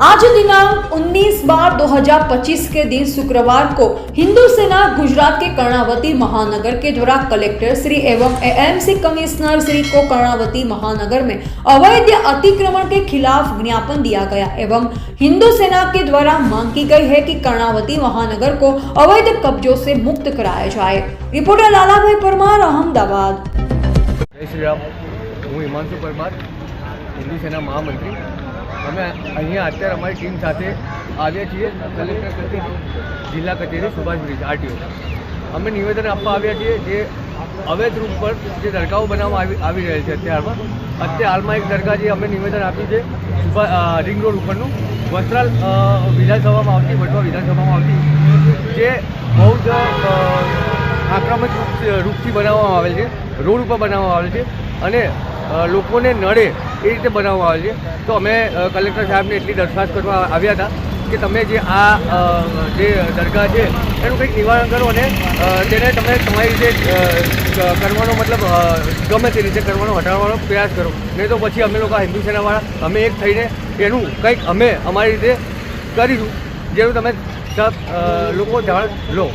आज दिनांक 19/12/2025 के दिन शुक्रवार को हिंदू सेना गुजरात के कर्णावती महानगर के द्वारा कलेक्टर श्री एवं एएमसी कमिश्नर श्री को कर्णावती महानगर में अवैध अतिक्रमण के खिलाफ ज्ञापन दिया गया एवं हिंदू सेना के द्वारा मांग की गई है कि कर्णावती महानगर को अवैध कब्जों से मुक्त कराया जाए। रिपोर्टर लालाभाई परमार, अहमदाबाद। जय श्री राम। हूँ हिमांशु परमार, हिंदू सेना महामंत्री। અમે અહીંયા અત્યારે અમારી ટીમ સાથે આવ્યા છીએ કલેક્ટર કચેરી, જિલ્લા કચેરી, સુભાષ બ્રિજ, આરટીઓ. અમે નિવેદન આપવા આવ્યા છીએ જે અવૈધ રૂપ પર જે દરગાહો બનાવવામાં આવી રહેલ છે. અત્યારે હાલમાં એક દરગાહ જે અમે નિવેદન આપ્યું છે રિંગ રોડ ઉપરનું વસ્ત્રાલ વિધાનસભામાં આવતી, વટવા વિધાનસભામાં આવતી, જે બહુ જ આક્રમક રૂપથી બનાવવામાં આવેલ છે, રોડ ઉપર બનાવવામાં આવેલ છે અને લોકોને નડે એ રીતે બનાવવામાં આવે છે. તો અમે કલેક્ટર સાહેબને એટલી દરખાસ્ત કરવા આવ્યા હતા કે તમે જે આ જે દરગાહ છે એનું કંઈક નિવારણ કરો અને તેને તમે તમારી રીતે કરવાનો મતલબ ગમે તે રીતે કરવાનો, હટાવવાનો પ્રયાસ કરો. નહીં તો પછી અમે લોકો હિન્દુ સેનાવાળા અમે એક થઈને એનું કંઈક અમે અમારી રીતે કરીશું, જેનું તમે લોકો જાણ લો.